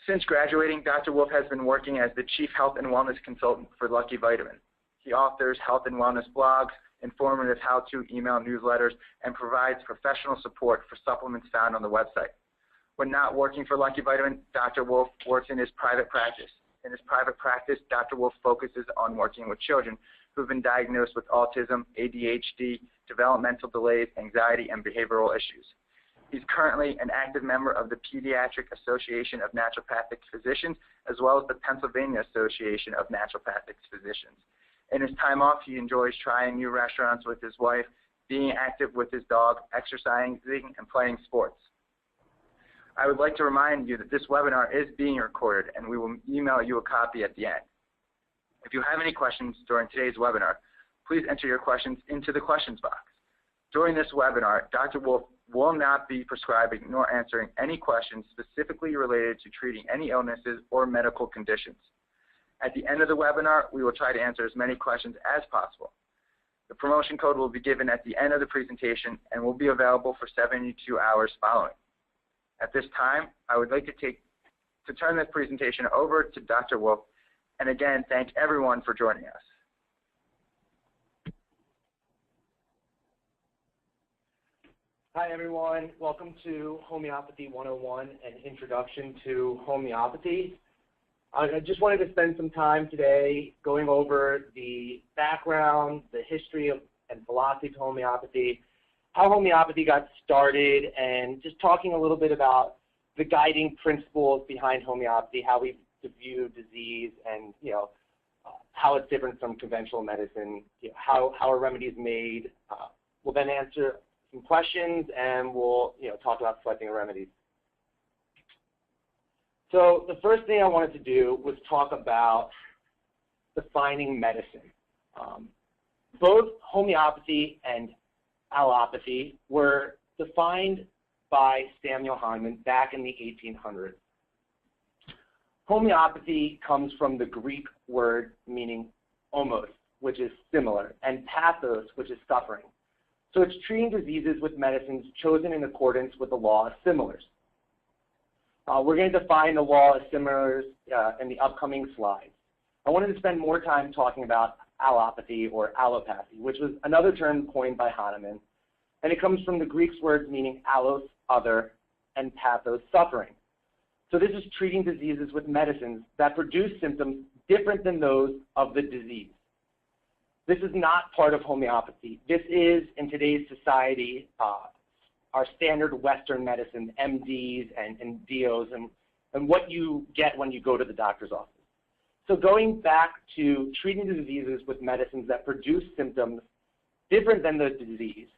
Since graduating, Dr. Wolf has been working as the Chief Health and Wellness Consultant for LuckyVitamin. He authors health and wellness blogs, informative how-to email newsletters, and provides professional support for supplements found on the website. When not working for LuckyVitamin, Dr. Wolf works in his private practice. In his private practice, Dr. Wolf focuses on working with children who have been diagnosed with autism, ADHD, developmental delays, anxiety, and behavioral issues. He's currently an active member of the Pediatric Association of Naturopathic Physicians, as well as the Pennsylvania Association of Naturopathic Physicians. In his time off, he enjoys trying new restaurants with his wife, being active with his dog, exercising, and playing sports. I would like to remind you that this webinar is being recorded, and we will email you a copy at the end. If you have any questions during today's webinar, please enter your questions into the questions box. During this webinar, Dr. Wolf will not be prescribing nor answering any questions specifically related to treating any illnesses or medical conditions. At the end of the webinar, we will try to answer as many questions as possible. The promotion code will be given at the end of the presentation and will be available for 72 hours following. At this time, I would like to turn this presentation over to Dr. Wolf, and again, thank everyone for joining us. Hi everyone, welcome to Homeopathy 101, an introduction to homeopathy. I just wanted to spend some time today going over the background, the history of and philosophy of homeopathy, how homeopathy got started, and just talking a little bit about the guiding principles behind homeopathy, how we view disease, and how it's different from conventional medicine, how are remedies made. We'll then answer some questions, and we'll talk about selecting remedies. So the first thing I wanted to do was talk about defining medicine. Both homeopathy and allopathy were defined by Samuel Hahnemann back in the 1800s. Homeopathy comes from the Greek word meaning homos, which is similar, and pathos, which is suffering. So it's treating diseases with medicines chosen in accordance with the law of similars. We're going to define the law of similars in the upcoming slides. I wanted to spend more time talking about allopathy or allopathy, which was another term coined by Hahnemann, and it comes from the Greek words meaning allos, other, and pathos, suffering. So this is treating diseases with medicines that produce symptoms different than those of the disease. This is not part of homeopathy. This is, in today's society, our standard Western medicine, MDs and DOs, and what you get when you go to the doctor's office. So going back to treating the diseases with medicines that produce symptoms different than the disease,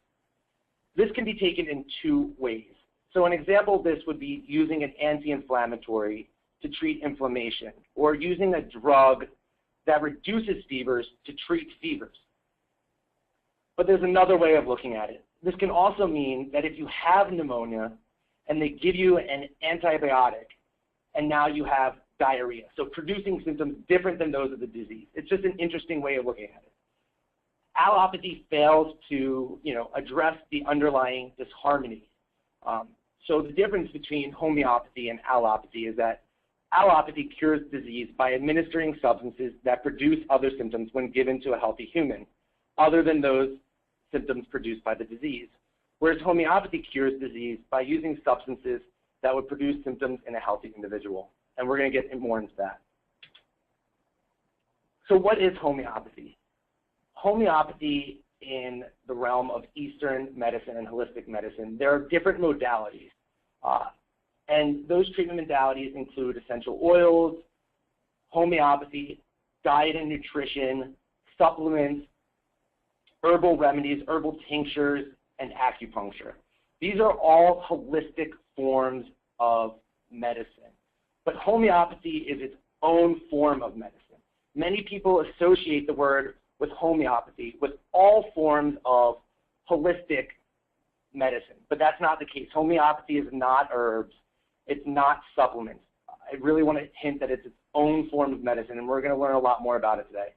this can be taken in two ways. So an example of this would be using an anti-inflammatory to treat inflammation, or using a drug that reduces fevers to treat fevers. But there's another way of looking at it. This can also mean that if you have pneumonia and they give you an antibiotic and now you have diarrhea, so producing symptoms different than those of the disease. It's just an interesting way of looking at it. Allopathy fails to address the underlying disharmony. So the difference between homeopathy and allopathy is that allopathy cures disease by administering substances that produce other symptoms when given to a healthy human, other than those symptoms produced by the disease. Whereas homeopathy cures disease by using substances that would produce symptoms in a healthy individual. And we're going to get more into that. So what is homeopathy? Homeopathy in the realm of Eastern medicine and holistic medicine, there are different modalities. And those treatment modalities include essential oils, homeopathy, diet and nutrition, supplements, herbal remedies, herbal tinctures, and acupuncture. These are all holistic forms of medicine. But homeopathy is its own form of medicine. Many people associate the word with homeopathy with all forms of holistic medicine, but that's not the case. Homeopathy is not herbs. It's not supplements. I really want to hint that it's its own form of medicine, and we're going to learn a lot more about it today.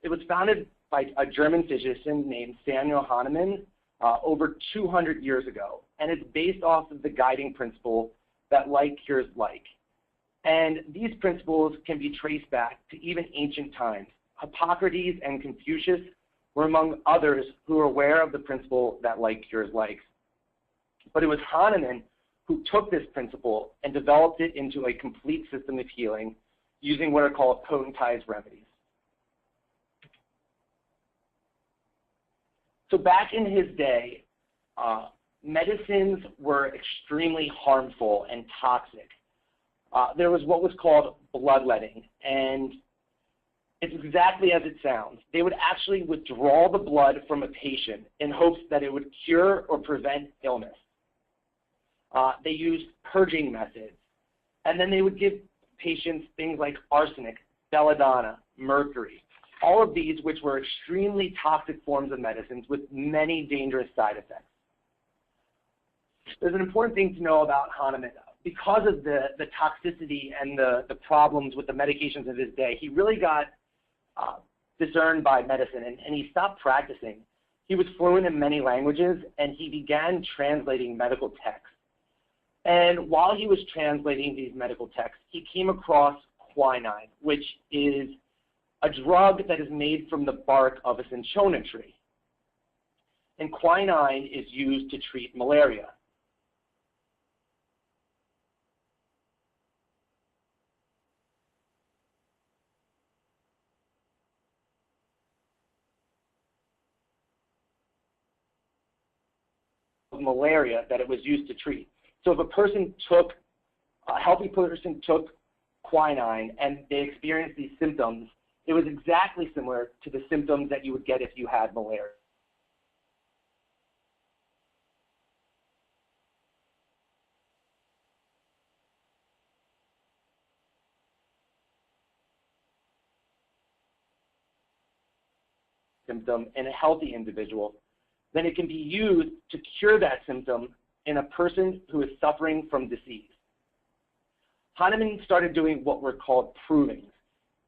It was founded by a German physician named Samuel Hahnemann over 200 years ago, and it's based off of the guiding principle that like cures like. And these principles can be traced back to even ancient times. Hippocrates and Confucius were among others who were aware of the principle that like cures like. But it was Hahnemann who took this principle and developed it into a complete system of healing using what are called potentized remedies. So back in his day, medicines were extremely harmful and toxic. There was what was called bloodletting, and it's exactly as it sounds. They would actually withdraw the blood from a patient in hopes that it would cure or prevent illness. They used purging methods, and then they would give patients things like arsenic, belladonna, mercury, all of these which were extremely toxic forms of medicines with many dangerous side effects. There's an important thing to know about Hahnemann. Because of the toxicity and the problems with the medications of his day, he really got discerned by medicine, and he stopped practicing. He was fluent in many languages, and he began translating medical texts. And while he was translating these medical texts, he came across quinine, which is a drug that is made from the bark of a cinchona tree. And quinine is used to treat malaria. Malaria that it was used to treat. So if a healthy person took quinine and they experienced these symptoms, it was exactly similar to the symptoms that you would get if you had malaria. Symptom in a healthy individual, then it can be used to cure that symptom in a person who is suffering from disease. Hahnemann started doing what were called prunings.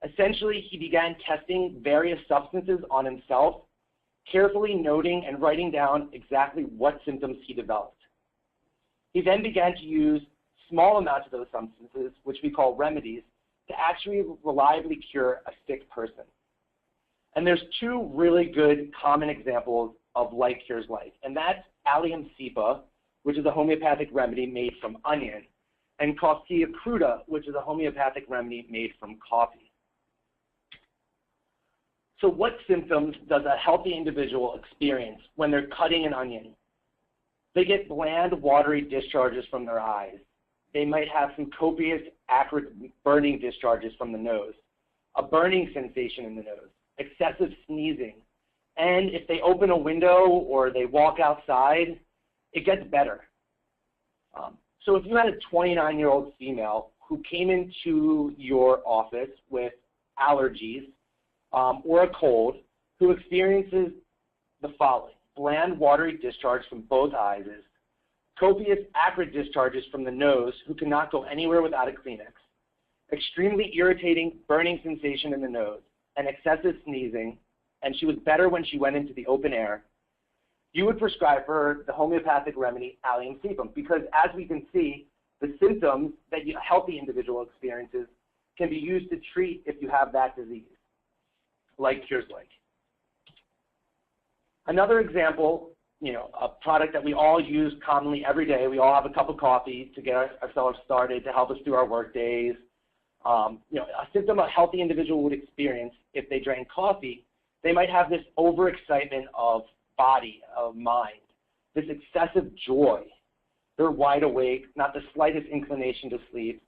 Essentially, he began testing various substances on himself, carefully noting and writing down exactly what symptoms he developed. He then began to use small amounts of those substances, which we call remedies, to actually reliably cure a sick person. And there's two really good common examples of like cures like, and that's allium cepa, which is a homeopathic remedy made from onion, and Coffea cruda, which is a homeopathic remedy made from coffee. So what symptoms does a healthy individual experience when they're cutting an onion? They get bland, watery discharges from their eyes. They might have some copious, acrid, burning discharges from the nose, a burning sensation in the nose, excessive sneezing, and if they open a window or they walk outside, it gets better. So if you had a 29-year-old female who came into your office with allergies or a cold, who experiences the following: bland, watery discharge from both eyes, copious, acrid discharges from the nose, who cannot go anywhere without a Kleenex, extremely irritating, burning sensation in the nose, and excessive sneezing, and she was better when she went into the open air, you would prescribe for her the homeopathic remedy allium cepa, because as we can see, the symptoms that a healthy individual experiences can be used to treat if you have that disease, like cures like. Another example, a product that we all use commonly every day, we all have a cup of coffee to get ourselves started, to help us through our work days. A symptom a healthy individual would experience if they drank coffee, they might have this overexcitement of body, of mind, this excessive joy. They're wide awake, not the slightest inclination to sleep,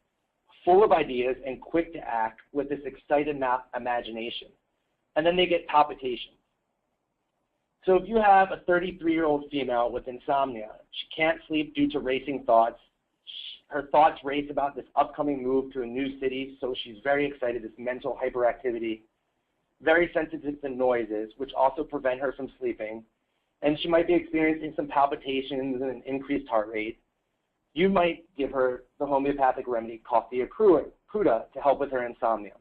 full of ideas and quick to act with this excited imagination. And then they get palpitations. So if you have a 33-year-old female with insomnia, she can't sleep due to racing thoughts. Her thoughts race about this upcoming move to a new city, so she's very excited, this mental hyperactivity, very sensitive to noises, which also prevent her from sleeping. And she might be experiencing some palpitations and an increased heart rate. You might give her the homeopathic remedy Coffea cruda to help with her insomnia.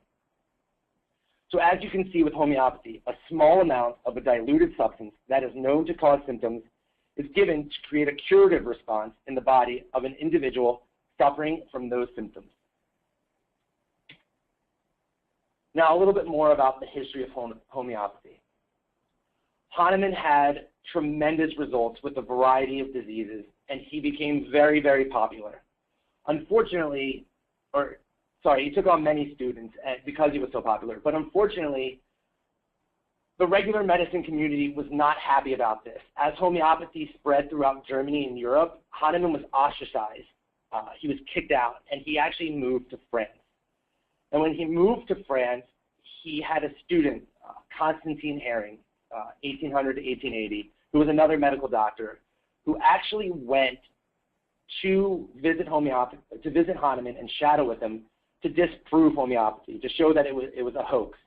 So as you can see with homeopathy, a small amount of a diluted substance that is known to cause symptoms is given to create a curative response in the body of an individual suffering from those symptoms. Now, a little bit more about the history of homeopathy. Hahnemann had tremendous results with a variety of diseases, and he became very, very popular. Unfortunately, he took on many students because he was so popular, but unfortunately, the regular medicine community was not happy about this. As homeopathy spread throughout Germany and Europe, Hahnemann was ostracized. He was kicked out, and he actually moved to France. And when he moved to France, he had a student, Constantine Hering, 1800 to 1880, who was another medical doctor, who actually went to visit Hahnemann and shadow with him to disprove homeopathy, to show that it was a hoax.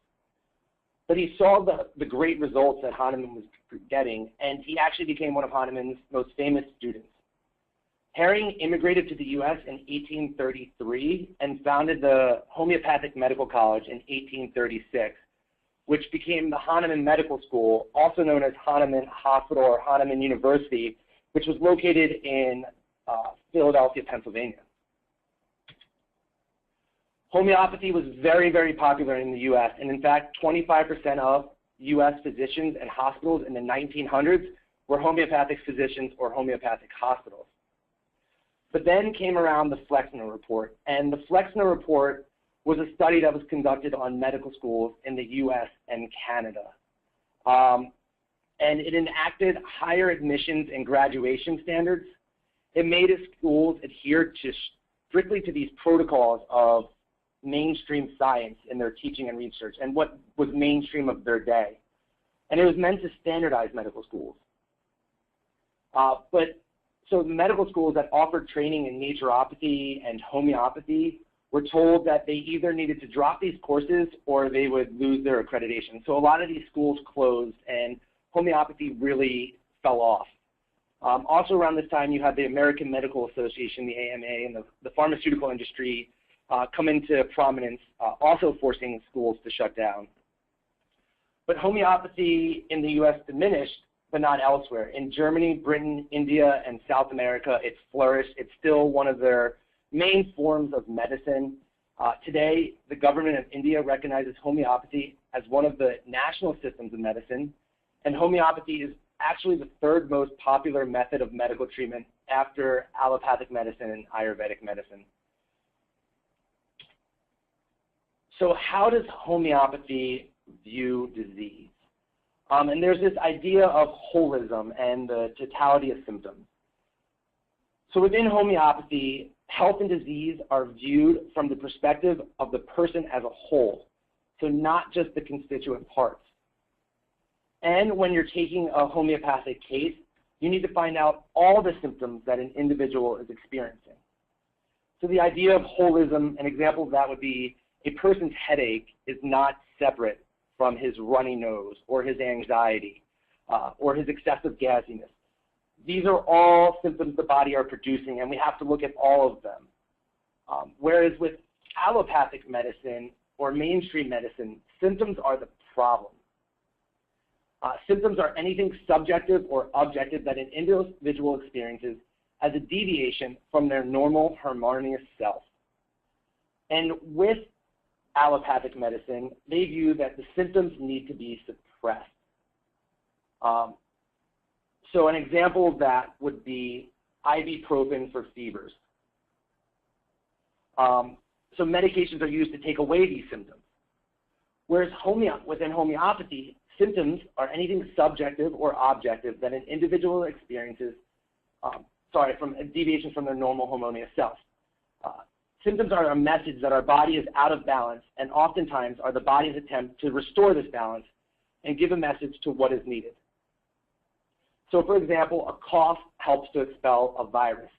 But he saw the great results that Hahnemann was getting, and he actually became one of Hahnemann's most famous students. Hering immigrated to the U.S. in 1833 and founded the Homeopathic Medical College in 1836, which became the Hahnemann Medical School, also known as Hahnemann Hospital or Hahnemann University, which was located in Philadelphia, Pennsylvania. Homeopathy was very, very popular in the U.S., and in fact, 25% of U.S. physicians and hospitals in the 1900s were homeopathic physicians or homeopathic hospitals. But then came around the Flexner Report, and the Flexner Report was a study that was conducted on medical schools in the U.S. and Canada. And it enacted higher admissions and graduation standards. It made its schools adhere strictly to these protocols of mainstream science in their teaching and research and what was mainstream of their day. And it was meant to standardize medical schools. So the medical schools that offered training in naturopathy and homeopathy were told that they either needed to drop these courses or they would lose their accreditation. So a lot of these schools closed and homeopathy really fell off. Also around this time, you had the American Medical Association, the AMA, and the pharmaceutical industry come into prominence, also forcing schools to shut down. But homeopathy in the U.S. diminished, but not elsewhere. In Germany, Britain, India, and South America, it flourished. It's still one of their main forms of medicine. Today, the government of India recognizes homeopathy as one of the national systems of medicine, and homeopathy is actually the third most popular method of medical treatment after allopathic medicine and Ayurvedic medicine. So how does homeopathy view disease? And there's this idea of holism and the totality of symptoms. So within homeopathy, health and disease are viewed from the perspective of the person as a whole, so not just the constituent parts. And when you're taking a homeopathic case, you need to find out all the symptoms that an individual is experiencing. So the idea of holism, an example of that would be a person's headache is not separate from his runny nose or his anxiety or his excessive gassiness. These are all symptoms the body are producing, and we have to look at all of them. Whereas with allopathic medicine or mainstream medicine, symptoms are the problem. Symptoms are anything subjective or objective that an individual experiences as a deviation from their normal harmonious self. And with allopathic medicine, they view that the symptoms need to be suppressed. So an example of that would be ibuprofen for fevers. So medications are used to take away these symptoms. Whereas within homeopathy, symptoms are anything subjective or objective that an individual experiences, from deviations from their normal harmonious self. Symptoms are a message that our body is out of balance, and oftentimes are the body's attempt to restore this balance and give a message to what is needed. So for example, a cough helps to expel a virus.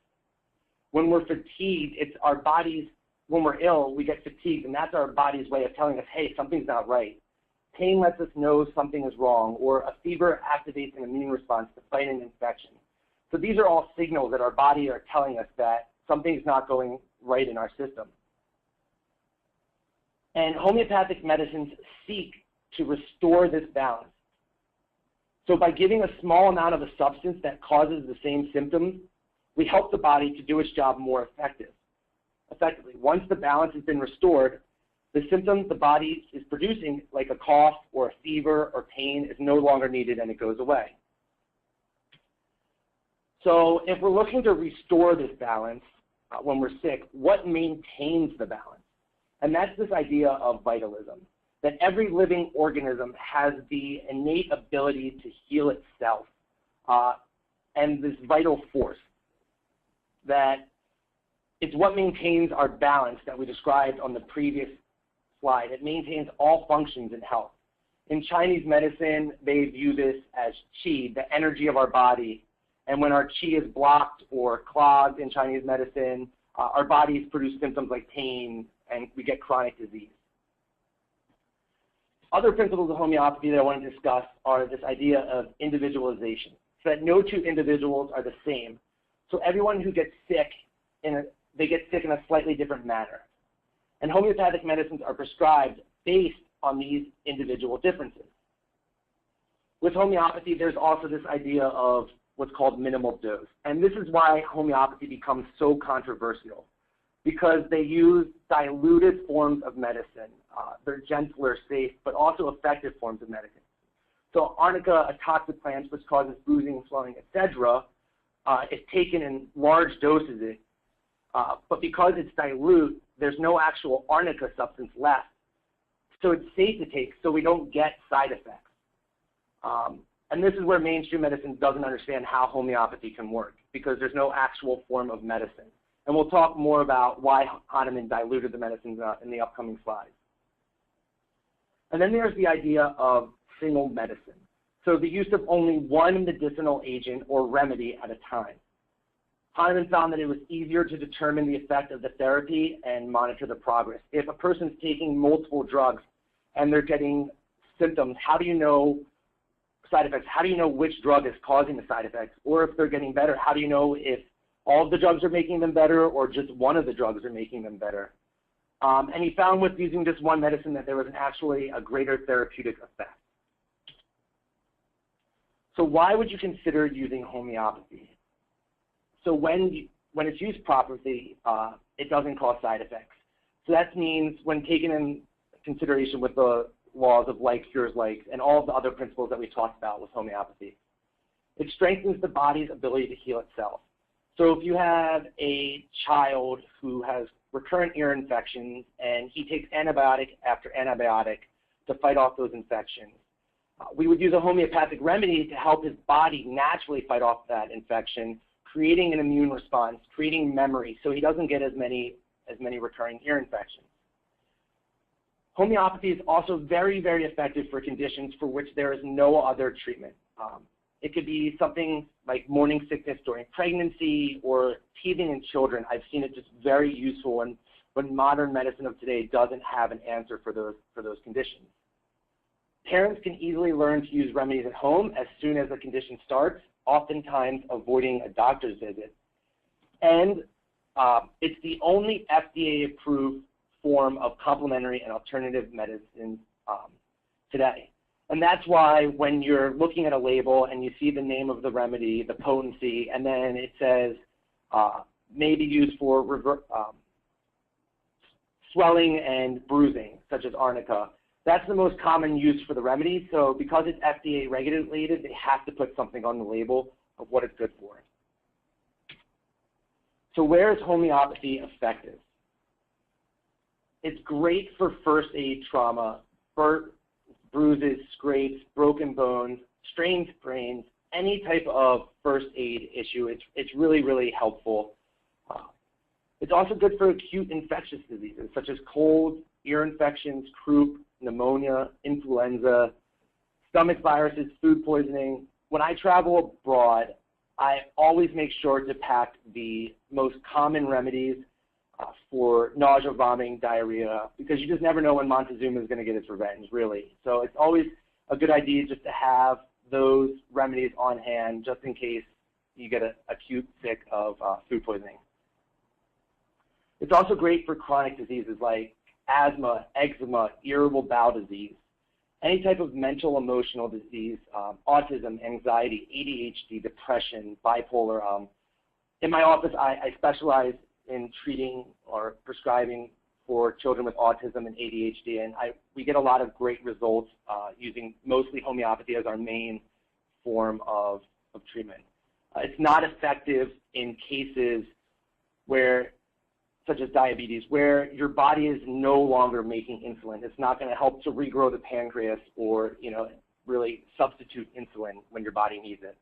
When we're fatigued, it's our body's, when we're ill, we get fatigued, and that's our body's way of telling us, hey, something's not right. Pain lets us know something is wrong, or a fever activates an immune response to fight an infection. So these are all signals that our body are telling us that something's not going right in our system. And homeopathic medicines seek to restore this balance. So by giving a small amount of a substance that causes the same symptoms, we help the body to do its job more effective. effectively. Once the balance has been restored, the symptoms the body is producing, like a cough or a fever or pain, is no longer needed and it goes away. So if we're looking to restore this balance when we're sick, what maintains the balance? And that's this idea of vitalism, that every living organism has the innate ability to heal itself, and this vital force, that it's what maintains our balance that we described on the previous slide. It maintains all functions in health. In Chinese medicine, they view this as qi, the energy of our body. And when our qi is blocked or clogged in Chinese medicine, our bodies produce symptoms like pain and we get chronic disease. Other principles of homeopathy that I want to discuss are this idea of individualization, so that no two individuals are the same. So everyone who gets sick, they get sick in a slightly different manner. And homeopathic medicines are prescribed based on these individual differences. With homeopathy, there's also this idea of what's called minimal dose. And this is why homeopathy becomes so controversial, because they use diluted forms of medicine. They're gentler, safe, but also effective forms of medicine. So arnica, a toxic plant which causes bruising, swelling, etc., is taken in large doses, but because it's dilute, there's no actual arnica substance left. So it's safe to take, so we don't get side effects. And this is where mainstream medicine doesn't understand how homeopathy can work, because there's no actual form of medicine. And we'll talk more about why Hahnemann diluted the medicines in the upcoming slides. And then there's the idea of single medicine. So the use of only one medicinal agent or remedy at a time. Hahnemann found that it was easier to determine the effect of the therapy and monitor the progress. If a person's taking multiple drugs and they're getting symptoms, how do you know side effects? How do you know which drug is causing the side effects? Or if they're getting better, how do you know if all of the drugs are making them better or just one of the drugs are making them better? And he found with using just one medicine that there was actually a greater therapeutic effect. So why would you consider using homeopathy? So when it's used properly, it doesn't cause side effects. So that means when taken in consideration with the laws of like cures like and all of the other principles that we talked about with homeopathy, it strengthens the body's ability to heal itself. So if you have a child who has recurrent ear infections and he takes antibiotic after antibiotic to fight off those infections, we would use a homeopathic remedy to help his body naturally fight off that infection, creating an immune response, creating memory, so he doesn't get as many recurring ear infections. Homeopathy is also very, very effective for conditions for which there is no other treatment. It could be something like morning sickness during pregnancy or teething in children. I've seen it just very useful when modern medicine of today doesn't have an answer for those conditions. Parents can easily learn to use remedies at home as soon as the condition starts, oftentimes avoiding a doctor's visit. And it's the only FDA-approved form of complementary and alternative medicine today. And that's why when you're looking at a label and you see the name of the remedy, the potency, and then it says may be used for swelling and bruising, such as arnica, that's the most common use for the remedy. So because it's FDA regulated, they have to put something on the label of what it's good for. So where is homeopathy effective? It's great for first aid trauma, bruises, scrapes, broken bones, strained brains, any type of first aid issue. It's really, really helpful. It's also good for acute infectious diseases such as colds, ear infections, croup, pneumonia, influenza, stomach viruses, food poisoning. When I travel abroad, I always make sure to pack the most common remedies for nausea, vomiting, diarrhea, because you just never know when Montezuma is going to get its revenge, really. So it's always a good idea just to have those remedies on hand just in case you get an acute sick of food poisoning. It's also great for chronic diseases like asthma, eczema, irritable bowel disease, any type of mental, emotional disease, autism, anxiety, ADHD, depression, bipolar. In my office, I specialize in treating or prescribing for children with autism and ADHD, and we get a lot of great results using mostly homeopathy as our main form of treatment. It's not effective in cases where, such as diabetes, where your body is no longer making insulin. It's not going to help to regrow the pancreas or, really substitute insulin when your body needs it.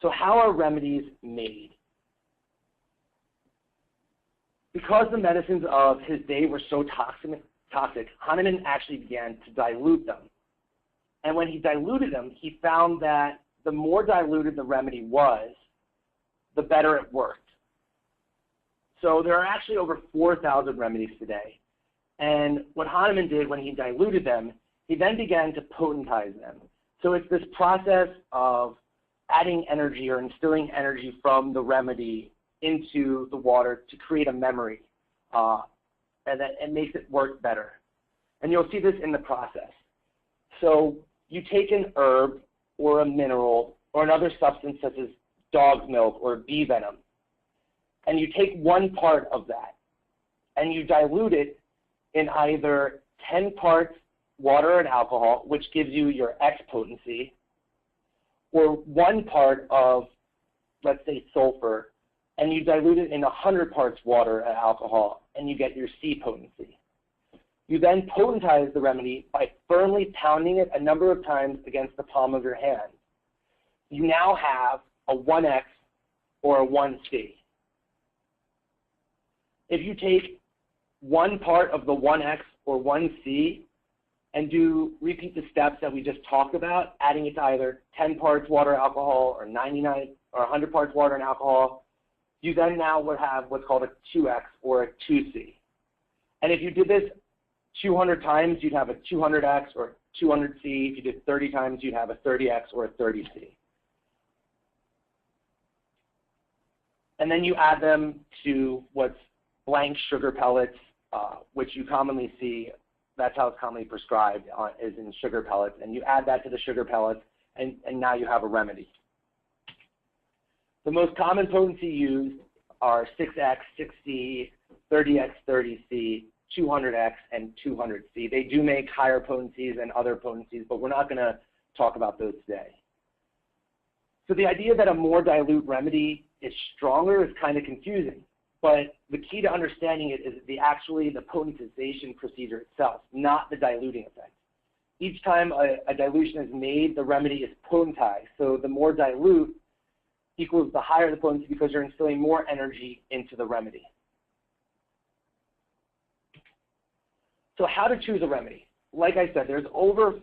So how are remedies made? Because the medicines of his day were so toxic, Hahnemann actually began to dilute them. And when he diluted them, he found that the more diluted the remedy was, the better it worked. So there are actually over 4,000 remedies today. And what Hahnemann did when he diluted them, he then began to potentize them. So it's this process of adding energy or instilling energy from the remedy into the water to create a memory, and that it makes it work better. And you'll see this in the process. So you take an herb or a mineral or another substance such as dog's milk or bee venom, and you take one part of that and you dilute it in either 10 parts water and alcohol, which gives you your X potency, or 1 part of, let's say, sulfur, and you dilute it in 100 parts water and alcohol, and you get your C potency. You then potentize the remedy by firmly pounding it a number of times against the palm of your hand. You now have a 1X or a 1C. If you take 1 part of the 1X or 1C and repeat the steps that we just talked about, adding it to either 10 parts water alcohol or 99 or 100 parts water and alcohol, you then now would have what's called a 2X or a 2C. And if you did this 200 times, you'd have a 200X or 200C. If you did 30 times, you'd have a 30X or a 30C. And then you add them to what's blank sugar pellets, which you commonly see. That's how it's commonly prescribed, is in sugar pellets. And you add that to the sugar pellets, and now you have a remedy. The most common potency used are 6X, 6C, 30X, 30C, 200X, and 200C. They do make higher potencies and other potencies, but we're not going to talk about those today. So the idea that a more dilute remedy is stronger is kind of confusing, but the key to understanding it is the potentization procedure itself, not the diluting effect. Each time a dilution is made, the remedy is potentized. So the more dilute equals the higher the potency because you're instilling more energy into the remedy. So how to choose a remedy? Like I said, there's over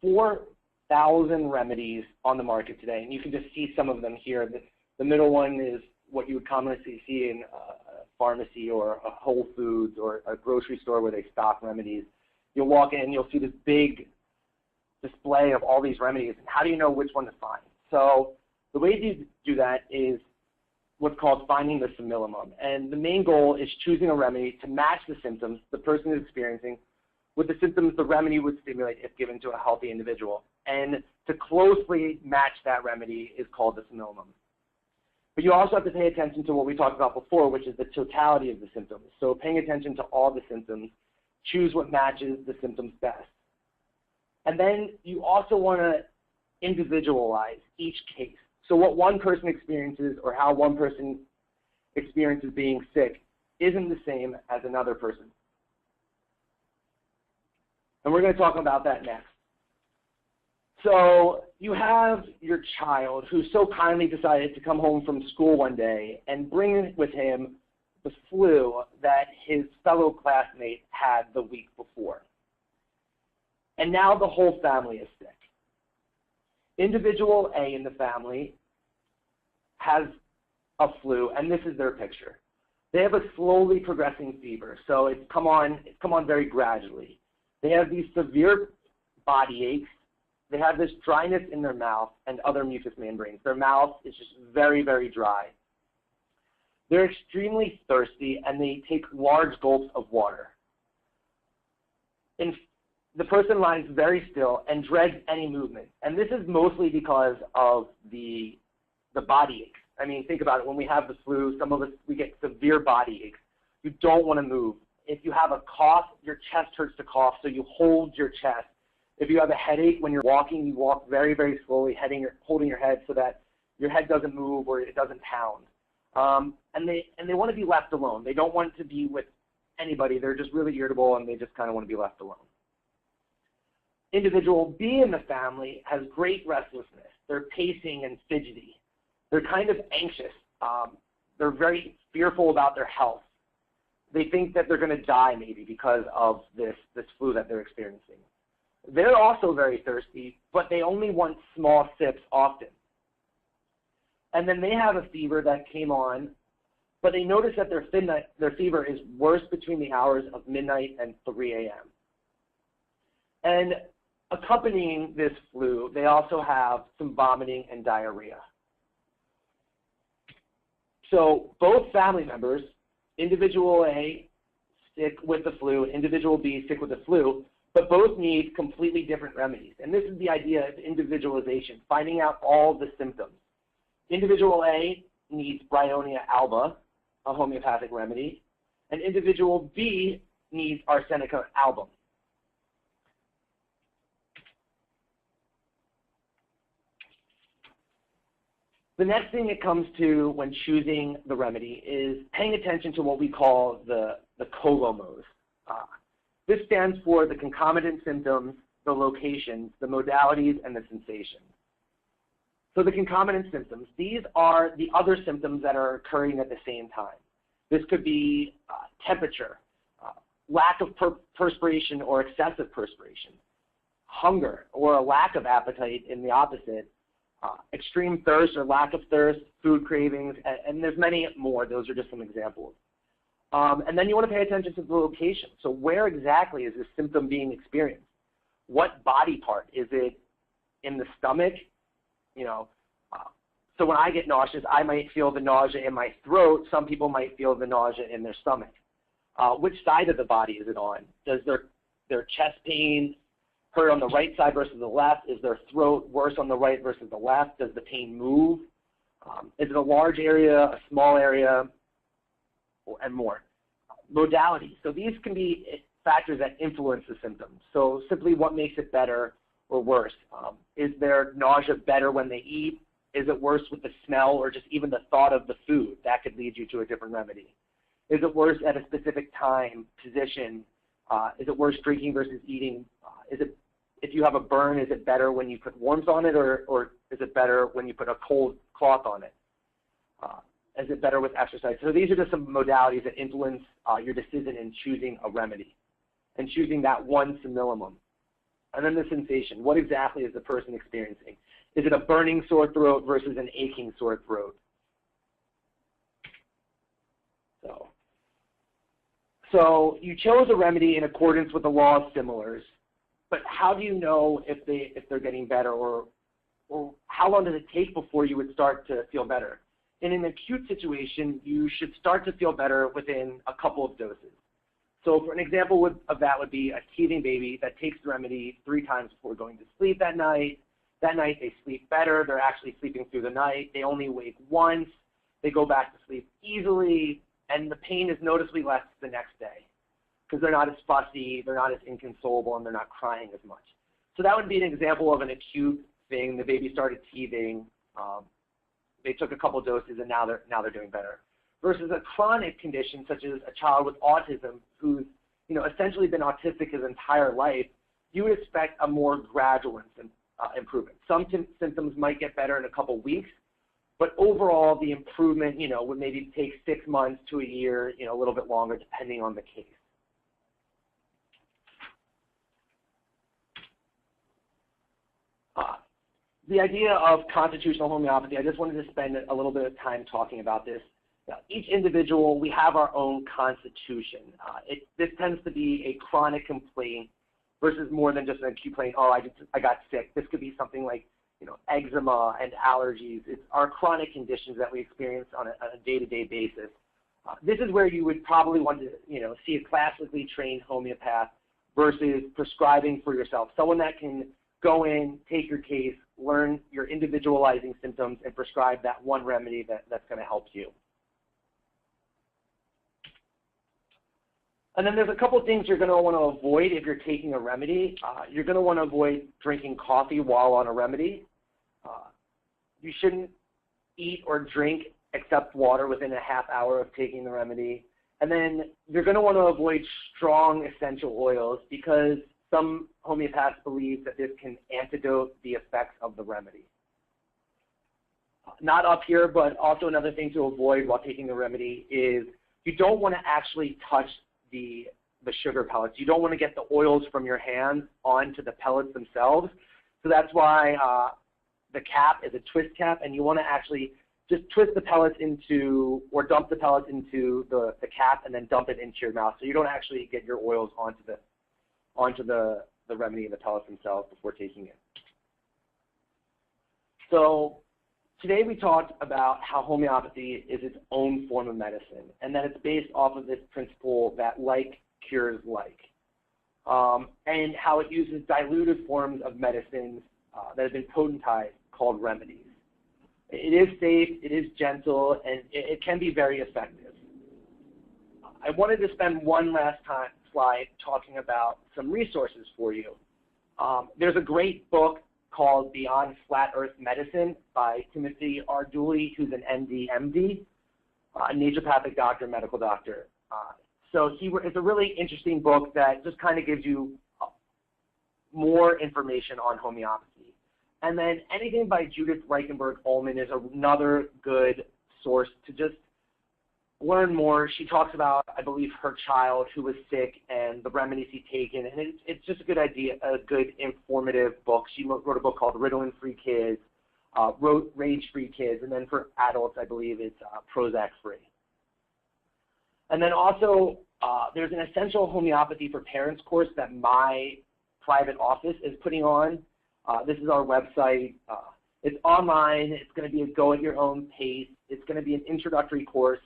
4,000 remedies on the market today, and you can just see some of them here. The middle one is what you would commonly see in a pharmacy or a Whole Foods or a grocery store where they stock remedies. You'll walk in and you'll see this big display of all these remedies. And how do you know which one to find? So the way to do that is what's called finding the simillimum. And the main goal is choosing a remedy to match the symptoms the person is experiencing with the symptoms the remedy would stimulate if given to a healthy individual. And to closely match that remedy is called the simillimum. But you also have to pay attention to what we talked about before, which is the totality of the symptoms. So paying attention to all the symptoms, choose what matches the symptoms best. And then you also want to individualize each case. So what one person experiences or how one person experiences being sick isn't the same as another person. And we're going to talk about that next. So you have your child who so kindly decided to come home from school one day and bring with him the flu that his fellow classmate had the week before. And now the whole family is sick. Individual A in the family has a flu, and this is their picture. They have a slowly progressing fever, so it's come on very gradually. They have these severe body aches. They have this dryness in their mouth and other mucous membranes. Their mouth is just very, very dry. They're extremely thirsty, and they take large gulps of water. And the person lies very still and dreads any movement. And this is mostly because of the body aches. I mean, think about it. When we have the flu, some of us, we get severe body aches. You don't want to move. If you have a cough, your chest hurts to cough, so you hold your chest. If you have a headache, when you're walking, you walk very, very slowly, holding your head so that your head doesn't move or it doesn't pound. And they want to be left alone. They don't want to be with anybody. They're just really irritable, and they just kind of want to be left alone. Individual B in the family has great restlessness. They're pacing and fidgety. They're kind of anxious. They're very fearful about their health. They think that they're going to die maybe because of this flu that they're experiencing. They're also very thirsty, but they only want small sips often. And then they have a fever that came on, but they notice that their fever is worse between the hours of midnight and 3 a.m. And accompanying this flu, they also have some vomiting and diarrhea. So both family members, individual A, stick with the flu, individual B, stick with the flu, but both need completely different remedies. And this is the idea of individualization, finding out all the symptoms. Individual A needs Bryonia alba, a homeopathic remedy, and individual B needs Arsenica album. The next thing it comes to when choosing the remedy is paying attention to what we call the colomos. This stands for the concomitant symptoms, the locations, the modalities, and the sensations. So the concomitant symptoms, these are the other symptoms that are occurring at the same time. This could be temperature, lack of perspiration or excessive perspiration, hunger or a lack of appetite in the opposite, extreme thirst or lack of thirst, food cravings, and there's many more. Those are just some examples. And then you want to pay attention to the location. So where exactly is this symptom being experienced? What body part? Is it in the stomach? So when I get nauseous, I might feel the nausea in my throat. Some people might feel the nausea in their stomach. Which side of the body is it on? Does their chest pain hurt on the right side versus the left? Is their throat worse on the right versus the left? Does the pain move? Is it a large area, a small area, and more? Modalities. So these can be factors that influence the symptoms. So simply what makes it better or worse? Is their nausea better when they eat? Is it worse with the smell or just even the thought of the food? That could lead you to a different remedy. Is it worse at a specific time, position? Is it worse drinking versus eating? If you have a burn, is it better when you put warmth on it, or is it better when you put a cold cloth on it? Is it better with exercise? So these are just some modalities that influence your decision in choosing a remedy and choosing that one simillimum. And then the sensation. What exactly is the person experiencing? Is it a burning sore throat versus an aching sore throat? So you chose a remedy in accordance with the law of similars, but how do you know if they're getting better, or how long does it take before you would start to feel better? In an acute situation, you should start to feel better within a couple of doses. So for an example of that would be a teething baby that takes the remedy 3 times before going to sleep that night. That night they sleep better. They're actually sleeping through the night. They only wake once. They go back to sleep easily, and the pain is noticeably less the next day because they're not as fussy, they're not as inconsolable, and they're not crying as much. So that would be an example of an acute thing. The baby started teething. They took a couple doses, and now they're doing better. Versus a chronic condition such as a child with autism who's essentially been autistic his entire life, you would expect a more gradual improvement. Some symptoms might get better in a couple weeks, but overall the improvement would maybe take 6 months to a year, a little bit longer depending on the case. The idea of constitutional homeopathy, I just wanted to spend a little bit of time talking about this. Each individual, we have our own constitution. This tends to be a chronic complaint versus more than just an acute complaint. Oh, I got sick. This could be something like eczema and allergies. It's our chronic conditions that we experience on a day-to-day basis. This is where you would probably want to see a classically trained homeopath versus prescribing for yourself, someone that can go in, take your case, learn your individualizing symptoms, and prescribe that one remedy that's going to help you. And then there's a couple things you're going to want to avoid if you're taking a remedy. You're going to want to avoid drinking coffee while on a remedy. You shouldn't eat or drink except water within a half hour of taking the remedy. And then you're going to want to avoid strong essential oils because some homeopaths believe that this can antidote the effects of the remedy. Not up here, but also another thing to avoid while taking the remedy is you don't want to actually touch the sugar pellets. You don't want to get the oils from your hands onto the pellets themselves. So that's why the cap is a twist cap, and you want to actually just twist the pellets into, or dump the pellets into the cap and then dump it into your mouth. So you don't actually get your oils onto the remedy and the pellets themselves before taking it. So today we talked about how homeopathy is its own form of medicine, and that it's based off of this principle that like cures like, and how it uses diluted forms of medicines that have been potentized called remedies. It is safe, it is gentle, and it can be very effective. I wanted to spend one last slide talking about some resources for you. There's a great book called Beyond Flat Earth Medicine by Timothy R. Dooley, who's an MD, a naturopathic doctor, medical doctor. So it's a really interesting book that just kind of gives you more information on homeopathy. And then anything by Judith Reichenberg-Ullman is another good source to just learn more. She talks about, I believe, her child who was sick and the remedies he'd taken, and it's just a good idea, a good informative book. She wrote a book called Ritalin-Free Kids, Rage-Free Kids, and then for adults, I believe it's Prozac-Free. And then also, there's an Essential Homeopathy for Parents course that my private office is putting on. This is our website. It's online. It's going to be a go-at-your-own pace. It's going to be an introductory course,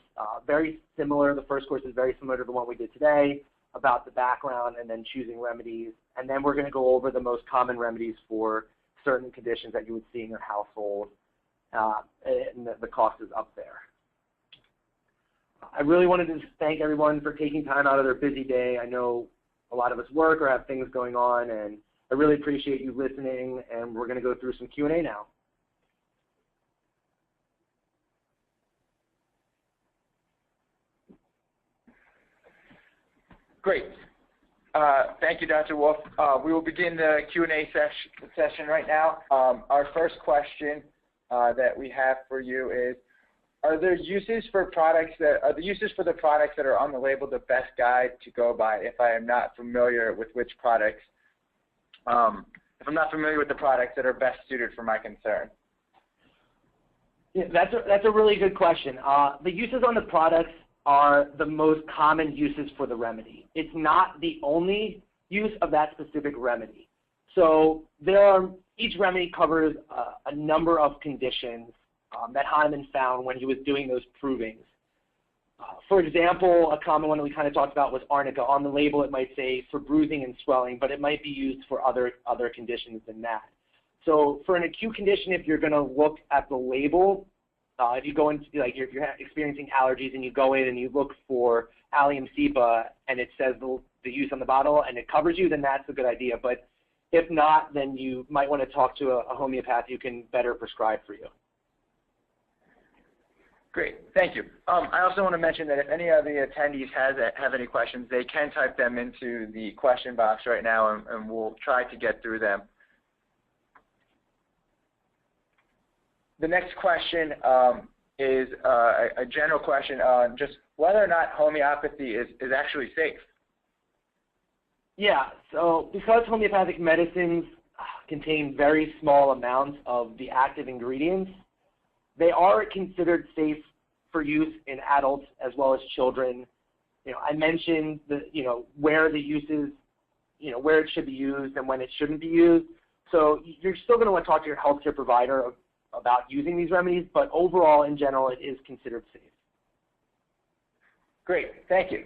very similar. The first course is very similar to the one we did today about the background and then choosing remedies. And then we're going to go over the most common remedies for certain conditions that you would see in your household. And the cost is up there. I really wanted to thank everyone for taking time out of their busy day. I know a lot of us work or have things going on, and I really appreciate you listening, and we're going to go through some Q&A now. Great. Thank you, Dr. Wolf. We will begin the Q&A session right now. Our first question that we have for you is, are the uses for the products that are on the label the best guide to go by if I am not familiar with which products, if I'm not familiar with the products that are best suited for my concern? Yeah, that's a really good question. The uses on the products are the most common uses for the remedy. It's not the only use of that specific remedy. So each remedy covers a number of conditions that Hahnemann found when he was doing those provings. For example, a common one that we kind of talked about was arnica. On the label it might say for bruising and swelling, but it might be used for other conditions than that. So for an acute condition, if you're going to look at the label, if you go into, like, if you're experiencing allergies and you go in and you look for Allium cepa and it says the use on the bottle and it covers you, then that's a good idea. But if not, then you might want to talk to a homeopath who can better prescribe for you. Great, thank you. I also want to mention that if any of the attendees have any questions, they can type them into the question box right now, and we'll try to get through them. The next question is a general question on just whether or not homeopathy is actually safe. Yeah, so because homeopathic medicines contain very small amounts of the active ingredients, they are considered safe for use in adults as well as children. I mentioned where the uses, where it should be used and when it shouldn't be used. So you're still going to want to talk to your healthcare provider about using these remedies, but overall, in general, it is considered safe. Great, thank you.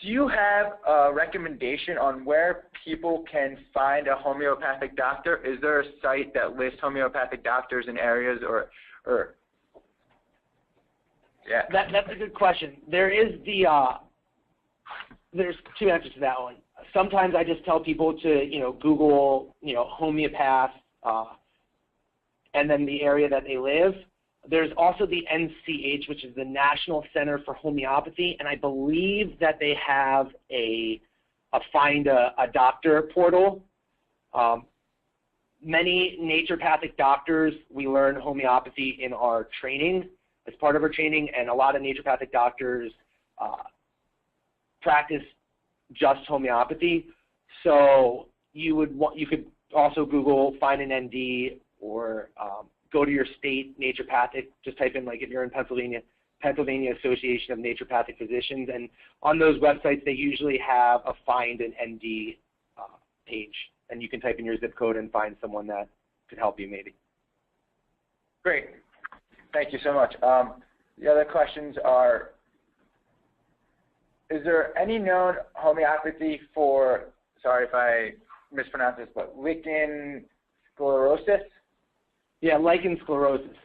do you have a recommendation on where people can find a homeopathic doctor? Is there a site that lists homeopathic doctors in areas or yeah? That's a good question. There's two answers to that one. Sometimes I just tell people to, Google, homeopath, and then the area that they live. There's also the NCH, which is the National Center for Homeopathy, and I believe that they have a Find a Doctor portal. Many naturopathic doctors, we learn homeopathy in our training, as part of our training, and a lot of naturopathic doctors practice just homeopathy. So you could also Google find an ND or go to your state naturopathic, just type in, like, if you're in Pennsylvania Association of Naturopathic Physicians, and on those websites they usually have a Find an ND page, and you can type in your zip code and find someone that could help you maybe. Great. Thank you so much. The other questions are, is there any known homeopathy for, sorry if I mispronounce this, but lichen sclerosis? Yeah, lichen sclerosis.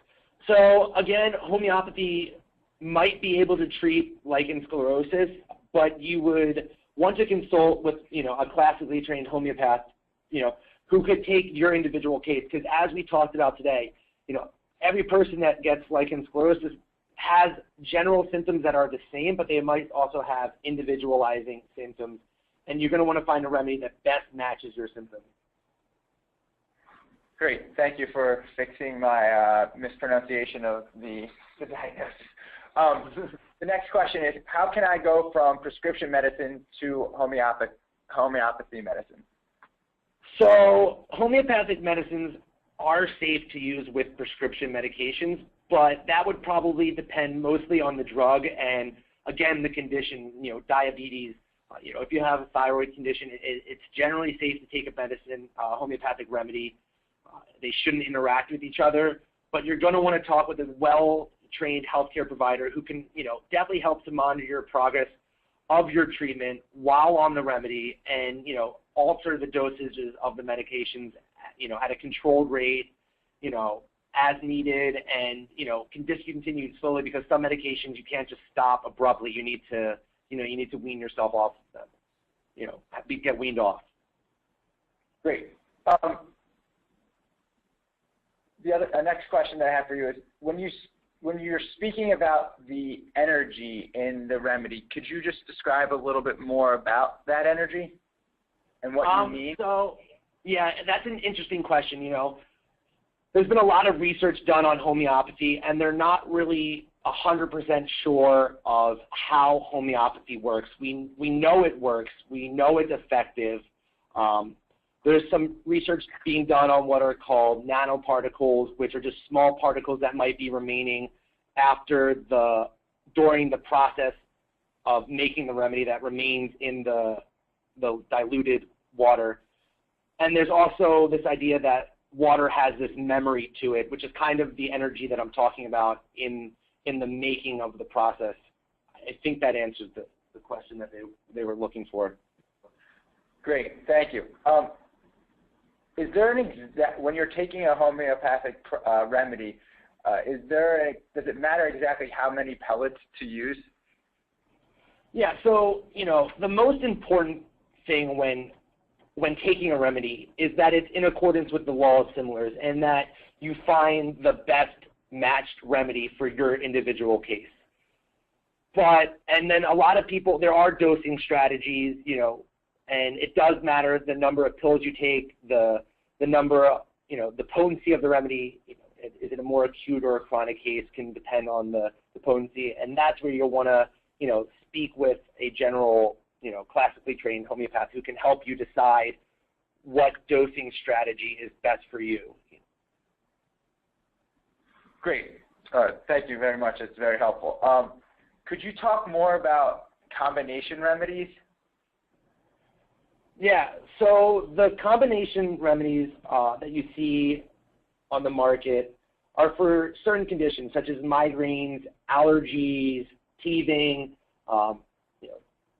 So again, homeopathy might be able to treat lichen sclerosis, but you would want to consult with, a classically trained homeopath, who could take your individual case, because as we talked about today, every person that gets lichen sclerosis has general symptoms that are the same, but they might also have individualizing symptoms, and you're going to want to find a remedy that best matches your symptoms. Great. Thank you for fixing my mispronunciation of the diagnosis. The next question is, how can I go from prescription medicine to homeopathy medicine? So homeopathic medicines are safe to use with prescription medications, but that would probably depend mostly on the drug and, again, the condition, diabetes. If you have a thyroid condition, it's generally safe to take a medicine, homeopathic remedy. They shouldn't interact with each other, but you're going to want to talk with a well-trained healthcare provider who can, definitely help to monitor your progress of your treatment while on the remedy and, alter the dosages of the medications, at a controlled rate, as needed, and, can discontinue slowly, because some medications you can't just stop abruptly. You need to, wean yourself off of them, get weaned off. Great. The next question that I have for you is, when you're speaking about the energy in the remedy, could you just describe a little bit more about that energy and what you mean? So, yeah, that's an interesting question. There's been a lot of research done on homeopathy, and they're not really 100% sure of how homeopathy works. We know it works. We know it's effective. There's some research being done on what are called nanoparticles, which are just small particles that might be remaining during the process of making the remedy that remains in the diluted water. And there's also this idea that water has this memory to it, which is kind of the energy that I'm talking about in the making of the process. I think that answers the question that they were looking for. Great, thank you. Is there when you're taking a homeopathic remedy, does it matter exactly how many pellets to use? Yeah, so, the most important thing when taking a remedy is that it's in accordance with the law of similars, and that you find the best matched remedy for your individual case. And then a lot of people, there are dosing strategies, and it does matter the number of pills you take, the number, the potency of the remedy. Is it a more acute or a chronic case can depend on the potency, and that's where you'll want to, speak with a general, classically trained homeopath who can help you decide what dosing strategy is best for you. Great. Thank you very much. It's very helpful. Could you talk more about combination remedies? Yeah, so the combination remedies that you see on the market are for certain conditions such as migraines, allergies, teething,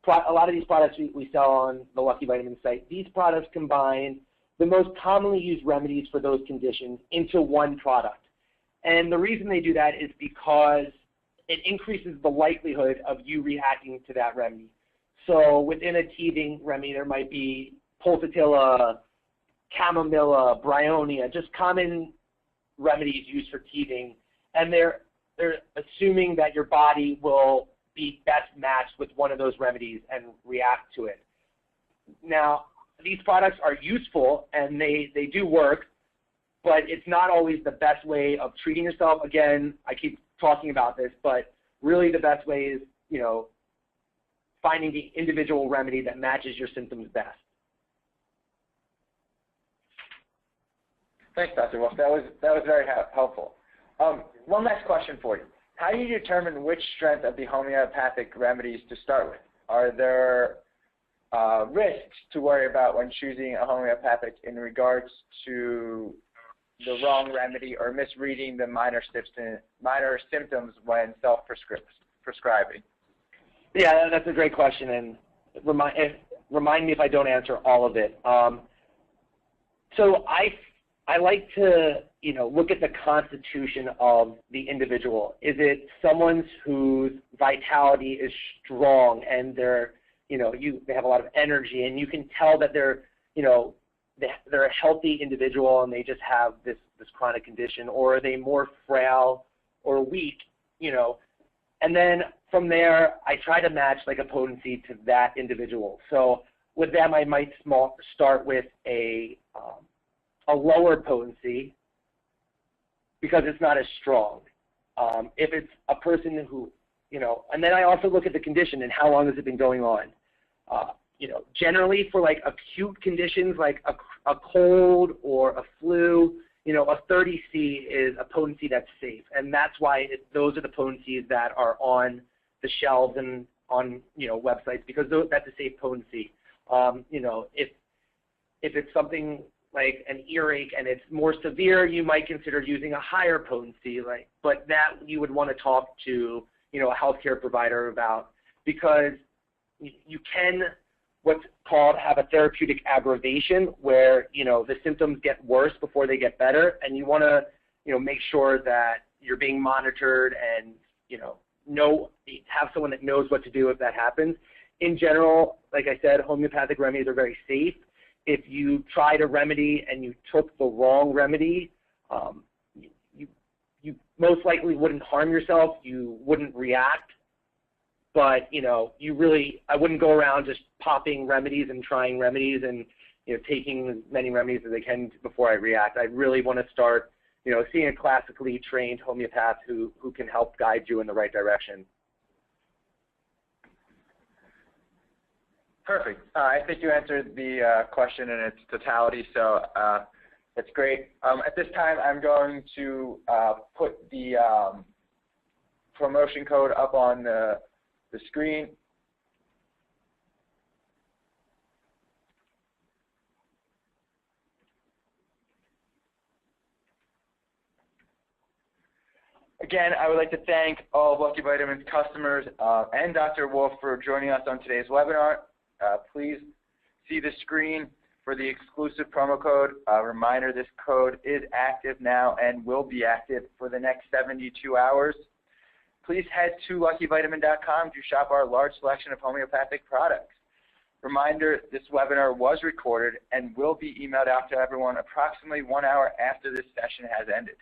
a lot of these products we sell on the Lucky Vitamin site, these products combine the most commonly used remedies for those conditions into one product. And the reason they do that is because it increases the likelihood of you reacting to that remedy. So within a teething remedy, there might be pulsatilla, chamomilla, bryonia, just common remedies used for teething, and they're assuming that your body will be best matched with one of those remedies and react to it. Now, these products are useful and they do work, but it's not always the best way of treating yourself. Again, I keep talking about this, but really the best way is, you know, finding the individual remedy that matches your symptoms best. Thanks, Dr. Wolf. That was very helpful. One last question for you. How do you determine which strength of the homeopathic remedies to start with? Are there risks to worry about when choosing a homeopathic in regards to the wrong remedy or misreading the minor symptoms when self-prescribing? Yeah, that's a great question, and remind me if I don't answer all of it. So I like to, you know, look at the constitution of the individual. Is it someone whose vitality is strong and they're, you know, they have a lot of energy, and you can tell that they're, you know, they're a healthy individual and they just have this chronic condition, or are they more frail or weak, you know? And then from there, I try to match like a potency to that individual. So with them, I might start with a lower potency because it's not as strong. If it's a person who, you know, and then I also look at the condition and how long has it been going on. You know, generally for like acute conditions like a cold or a flu, you know, a 30C is a potency that's safe, and that's why those are the potencies that are on the shelves and on, you know, websites, because that's a safe potency. You know, if it's something like an earache and it's more severe, you might consider using a higher potency, but that you would want to talk to, you know, a healthcare provider about, because you can what's called have a therapeutic aggravation, where, you know, the symptoms get worse before they get better, and you want to, you know, make sure that you're being monitored and, you know, have someone that knows what to do if that happens. In general, like I said, homeopathic remedies are very safe. If you tried a remedy and you took the wrong remedy, you most likely wouldn't harm yourself. You wouldn't react. But, you know, I wouldn't go around just popping remedies and trying remedies and, you know, taking as many remedies as I can before I react. I really want to start, you know, seeing a classically trained homeopath who can help guide you in the right direction. Perfect. I think you answered the question in its totality, so that's great. At this time, I'm going to put the promotion code up on the screen. Again, I would like to thank all of Lucky Vitamin's customers and Dr. Wolf for joining us on today's webinar. Please see the screen for the exclusive promo code. Reminder, this code is active now and will be active for the next 72 hours. Please head to LuckyVitamin.com to shop our large selection of homeopathic products. Reminder, this webinar was recorded and will be emailed out to everyone approximately 1 hour after this session has ended.